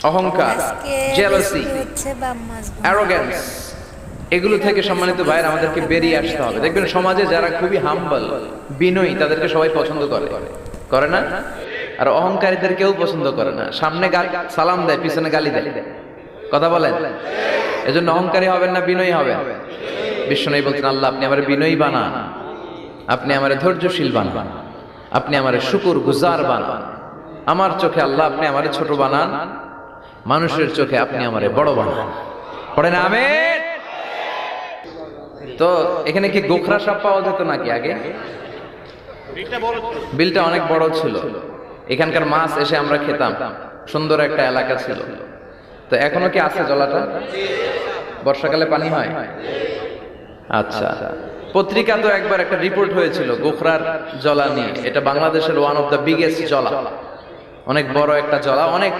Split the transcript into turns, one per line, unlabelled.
অহংকার, jealousy, arrogance, এগুলো থেকে সম্মানিত ভাইয়ের আমাদেরকে বেরিয়ে আসতে হবে। দেখবেন সমাজে যারা খুবই হাম্বল, বিনয়ী, তাদেরকে সবাই পছন্দ করে না? আর অহংকারীদের কেউ পছন্দ করে না। সামনে সালাম দেয়, পিছনে গালি দেয়। কথা বলেন। এজন্য অহংকারী হবেন না, বিনয়ী হবেন। বিশ্বনবী বলছেন, আল্লাহ আপনি আমার বিনয়ী বানান, আপনি আমার ধৈর্যশীল বানান, আপনি আমার শুকর গুজার বানান। আমার চোখে আল্লাহ আপনি আমার ছোট বানান, মানুষের চোখে আপনি আমারে বড় বানান। পড়েন আমিন। তো এখানে কি গোখরা সাপ পাওয়া যেত নাকি আগে? বিলটা অনেক বড় ছিল, এখানকার মাছ এসে আমরা খেতাম। সুন্দর একটা এলাকা ছিল। তো এখনো কি আছে জলাটা? বর্ষাকালে পানি হয়? আচ্ছা, পত্রিকা তো একবার একটা রিপোর্ট হয়েছিল গোখরার জলা নিয়ে। এটা বাংলাদেশের ওয়ান অফ দ্য বিগেস্ট জলা, অনেক বড় একটা জলা, অনেক